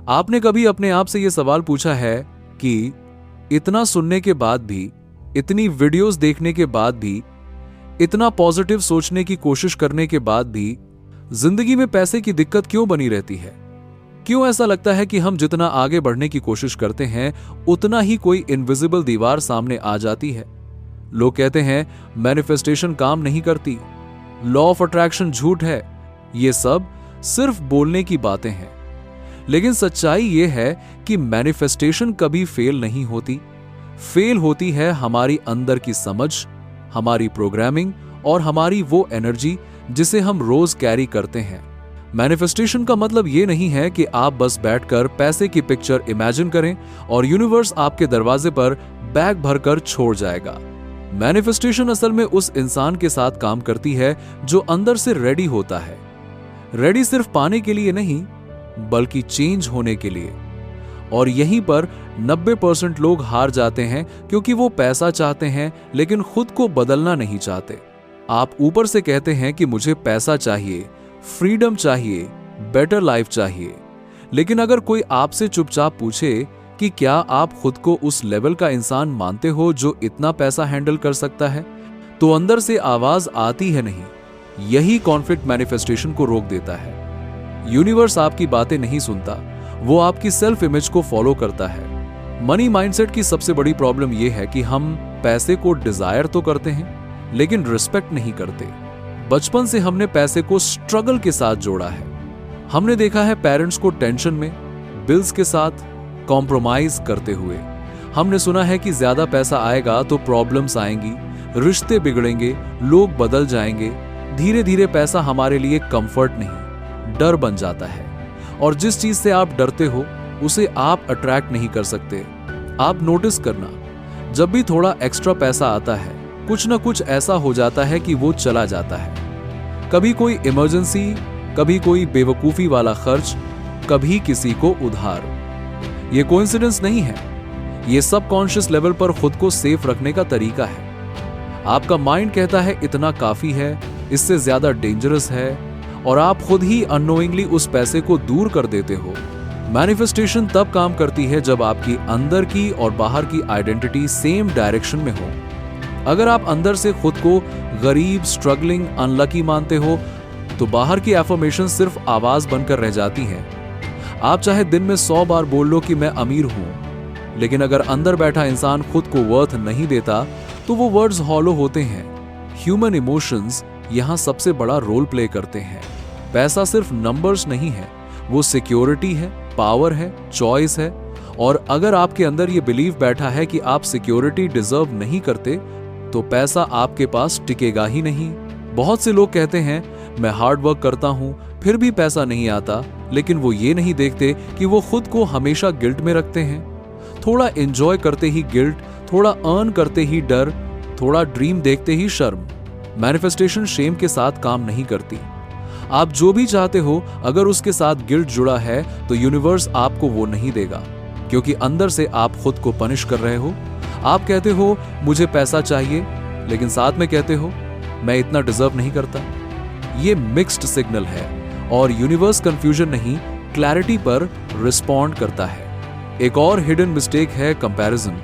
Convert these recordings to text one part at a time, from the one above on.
आपने कभी अपने आप से यह सवाल पूछा है कि इतना सुनने के बाद भी, इतनी वीडियोस देखने के बाद भी, इतना पॉजिटिव सोचने की कोशिश करने के बाद भी जिंदगी में पैसे की दिक्कत क्यों बनी रहती है? क्यों ऐसा लगता है कि हम जितना आगे बढ़ने की कोशिश करते हैं उतना ही कोई इनविजिबल दीवार सामने आ जाती है? लोग कहते हैं मैनिफेस्टेशन काम नहीं करती, लॉ ऑफ अट्रैक्शन झूठ है, ये सब सिर्फ बोलने की बातें हैं। लेकिन सच्चाई यह है कि मैनिफेस्टेशन कभी फेल नहीं होती। फेल होती है हमारी अंदर की समझ, हमारी प्रोग्रामिंग और हमारी वो एनर्जी जिसे हम रोज कैरी करते हैं। मैनिफेस्टेशन का मतलब यह नहीं है कि आप बस बैठकर पैसे की पिक्चर इमेजिन करें और यूनिवर्स आपके दरवाजे पर बैग भरकर छोड़ जाएगा। मैनिफेस्टेशन असल में उस इंसान के साथ काम करती है जो अंदर से रेडी होता है। रेडी सिर्फ पाने के लिए नहीं, बल्कि चेंज होने के लिए। और यहीं पर 90% लोग हार जाते हैं क्योंकि वो पैसा चाहते हैं लेकिन खुद को बदलना नहीं चाहते। आप ऊपर से कहते हैं कि मुझे पैसा चाहिए, फ्रीडम चाहिए, बेटर लाइफ चाहिए, लेकिन अगर कोई आपसे चुपचाप पूछे कि क्या आप खुद को उस लेवल का इंसान मानते हो जो इतना पैसा हैंडल कर सकता है, तो अंदर से आवाज आती है नहीं। यही कॉन्फ्लिक्ट मैनिफेस्टेशन को रोक देता है। यूनिवर्स आपकी बातें नहीं सुनता, वो आपकी सेल्फ इमेज को फॉलो करता है। मनी माइंडसेट की सबसे बड़ी प्रॉब्लम यह है कि हम पैसे को डिजायर तो करते हैं लेकिन रिस्पेक्ट नहीं करते। बचपन से हमने पैसे को स्ट्रगल के साथ जोड़ा है। हमने देखा है पेरेंट्स को टेंशन में, बिल्स के साथ कॉम्प्रोमाइज करते हुए। हमने सुना है कि ज्यादा पैसा आएगा तो प्रॉब्लम्स आएंगी, रिश्ते बिगड़ेंगे, लोग बदल जाएंगे। धीरे धीरे पैसा हमारे लिए कंफर्ट नहीं, डर बन जाता है। और जिस चीज से आप डरते हो उसे आप अट्रैक्ट नहीं कर सकते। आप नोटिस करना, जब भी थोड़ा एक्स्ट्रा पैसा आता है कुछ ना कुछ ऐसा हो जाता है कि वो चला जाता है। कभी कोई इमरजेंसी, कभी कोई बेवकूफी वाला खर्च, कभी किसी को उधार। ये कोइंसिडेंस नहीं है, ये सबकॉन्शियस लेवल पर खुद को सेफ रखने का तरीका है। आपका माइंड कहता है इतना काफी है, इससे ज्यादा डेंजरस है, और आप खुद ही अननोइंगली उस पैसे को दूर कर देते हो। मैनिफेस्टेशन तब काम करती है जब आपकी अंदर की और बाहर की आइडेंटिटी सेम डायरेक्शन में हो। अगर आप अंदर से खुद को गरीब, स्ट्रगलिंग, अनलकी मानते हो तो बाहर की एफर्मेशन सिर्फ आवाज बनकर रह जाती है। आप चाहे दिन में 100 बार बोल लो कि मैं अमीर हूं, लेकिन अगर अंदर बैठा इंसान खुद को वर्थ नहीं देता तो वो वर्ड्स हॉलो होते हैं। ह्यूमन इमोशंस यहां सबसे बड़ा रोल प्ले करते हैं। पैसा सिर्फ नंबर्स नहीं है, वो सिक्योरिटी है, पावर है, चॉइस है। और अगर आपके अंदर ये बिलीव बैठा है कि आप सिक्योरिटी डिजर्व नहीं करते तो पैसा आपके पास टिकेगा ही नहीं। बहुत से लोग कहते हैं मैं हार्ड वर्क करता हूं फिर भी पैसा नहीं आता, लेकिन वो ये नहीं देखते कि वो खुद को हमेशा गिल्ट में रखते हैं। थोड़ा एंजॉय करते ही गिल्ट, थोड़ा अर्न करते ही डर, थोड़ा ड्रीम देखते ही शर्म। मैनिफेस्टेशन शेम के साथ काम नहीं करती। आप जो भी चाहते हो अगर उसके साथ गिल्ट जुड़ा है तो यूनिवर्स आपको वो नहीं देगा, क्योंकि अंदर से आप खुद को पनिश कर रहे हो। आप कहते हो मुझे पैसा चाहिए, लेकिन साथ में कहते हो मैं इतना डिजर्व नहीं करता। ये मिक्स्ड सिग्नल है और यूनिवर्स कंफ्यूजन नहीं, क्लैरिटी पर रिस्पॉन्ड करता है। एक और हिडन मिस्टेक है कंपैरिजन।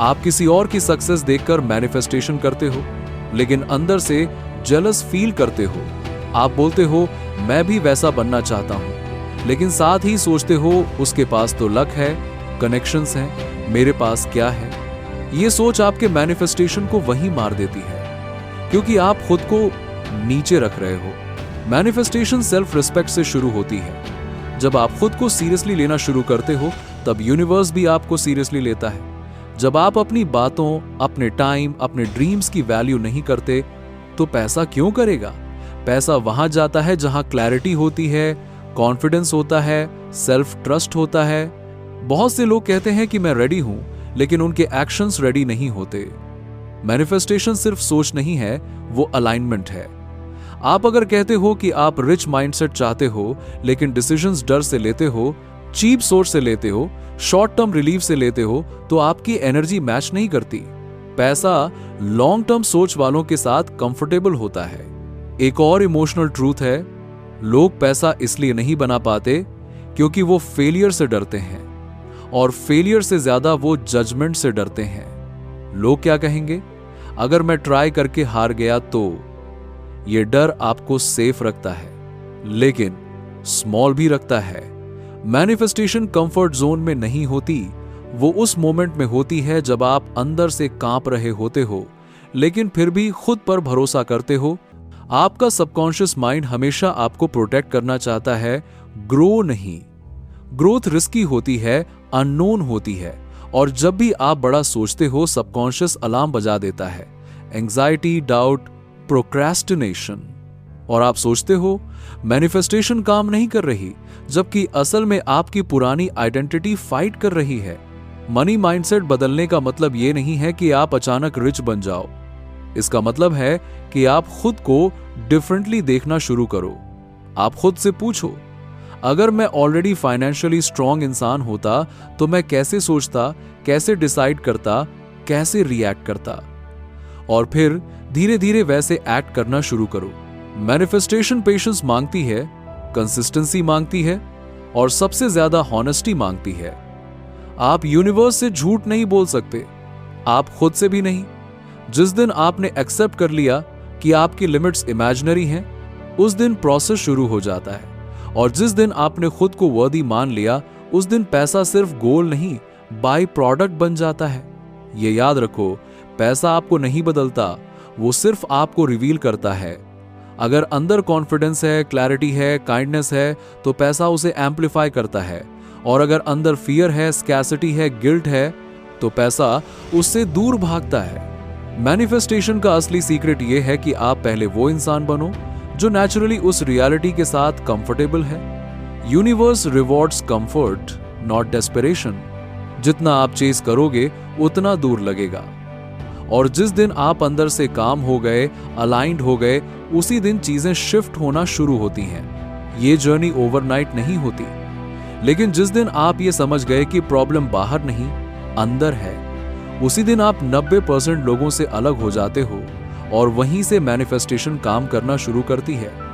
आप किसी और की सक्सेस देखकर मैनिफेस्टेशन करते हो, लेकिन अंदर से जेलस फील करते हो। आप बोलते हो मैं भी वैसा बनना चाहता हूं, लेकिन साथ ही सोचते हो उसके पास तो लक है, कनेक्शंस हैं, मेरे पास क्या है। यह सोच आपके मैनिफेस्टेशन को वहीं मार देती है, क्योंकि आप खुद को नीचे रख रहे हो। मैनिफेस्टेशन सेल्फ रिस्पेक्ट से शुरू होती है। जब आप खुद को सीरियसली लेना शुरू करते हो तब यूनिवर्स भी आपको सीरियसली लेता है। जब आप अपनी बातों, अपने टाइम, अपने ड्रीम्स की वैल्यू नहीं करते तो पैसा क्यों करेगा? पैसा वहां जाता है जहां क्लैरिटी होती है, कॉन्फिडेंस होता है, सेल्फ ट्रस्ट होता है। बहुत से लोग कहते हैं कि मैं रेडी हूं, लेकिन उनके एक्शंस रेडी नहीं होते। मैनिफेस्टेशन सिर्फ सोच नहीं है, वो अलाइनमेंट है। आप अगर कहते हो कि आप रिच माइंडसेट चाहते हो, लेकिन डिसीजंस डर से लेते हो, चीप सोच से लेते हो, शॉर्ट टर्म रिलीफ से लेते हो, तो आपकी एनर्जी मैच नहीं करती। पैसा लॉन्ग टर्म सोच वालों के साथ कंफर्टेबल होता है। एक और इमोशनल ट्रूथ है, लोग पैसा इसलिए नहीं बना पाते क्योंकि वो फेलियर से डरते हैं, और फेलियर से ज्यादा वो जजमेंट से डरते हैं। लोग क्या कहेंगे अगर मैं ट्राई करके हार गया तो? ये डर आपको सेफ रखता है, लेकिन स्मॉल भी रखता है। मैनिफेस्टेशन कंफर्ट जोन में नहीं होती, वो उस मोमेंट में होती है जब आप अंदर से कांप रहे होते हो, लेकिन फिर भी खुद पर भरोसा करते हो। आपका सबकॉन्शियस माइंड हमेशा आपको प्रोटेक्ट करना चाहता है, ग्रो नहीं। ग्रोथ रिस्की होती है, अननोन होती है, और जब भी आप बड़ा सोचते हो सबकॉन्शियस अलार्म बजा देता है। Anxiety, doubt, procrastination. और आप सोचते हो मैनिफेस्टेशन काम नहीं कर रही, जबकि असल में आपकी पुरानी आइडेंटिटी फाइट कर रही है। मनी माइंडसेट बदलने का मतलब यह नहीं है कि आप अचानक रिच बन जाओ। इसका मतलब है कि आप खुद को डिफरेंटली देखना शुरू करो। आप खुद से पूछो, अगर मैं ऑलरेडी फाइनेंशियली स्ट्रांग इंसान होता तो मैं कैसे सोचता, कैसे डिसाइड करता, कैसे रिएक्ट करता? और फिर धीरे धीरे वैसे एक्ट करना शुरू करो। मैनिफेस्टेशन पेशेंस मांगती है, कंसिस्टेंसी मांगती है, और सबसे ज्यादा हॉनेस्टी मांगती है। आप यूनिवर्स से झूठ नहीं बोल सकते, आप खुद से भी नहीं। जिस दिन आपने एक्सेप्ट कर लिया कि आपकी लिमिट्स इमेजिनरी हैं, उस दिन प्रोसेस शुरू हो जाता है। और जिस दिन आपने खुद को वर्दी मान लिया, उस दिन पैसा सिर्फ गोल नहीं, बाय प्रोडक्ट बन जाता है। ये याद रखो, पैसा आपको नहीं बदलता, वो सिर्फ आपको रिवील करता है। अगर अंदर कॉन्फिडेंस है, क्लैरिटी है, काइंडनेस है, तो पैसा उसे एम्पलीफाई करता है। और अगर अंदर फियर है, स्कैसिटी है, गिल्ट है, तो पैसा उससे दूर भागता है। मैनिफेस्टेशन का असली सीक्रेट यह है कि आप पहले वो इंसान बनो जो नेचुरली उस रियलिटी के साथ कंफर्टेबल है। Universe rewards comfort, not desperation. जितना आप चेस करोगे उतना दूर लगेगा। और जिस दिन आप अंदर से काम हो गए, अलाइंड हो गए, उसी दिन चीजें शिफ्ट होना शुरू होती हैं। ये जर्नी ओवरनाइट नहीं होती, लेकिन जिस दिन आप ये समझ गए कि प्रॉब्लम बाहर नहीं, अंदर है, उसी दिन आप 90% लोगों से अलग हो जाते हो, और वहीं से मैनिफेस्टेशन काम करना शुरू करती है।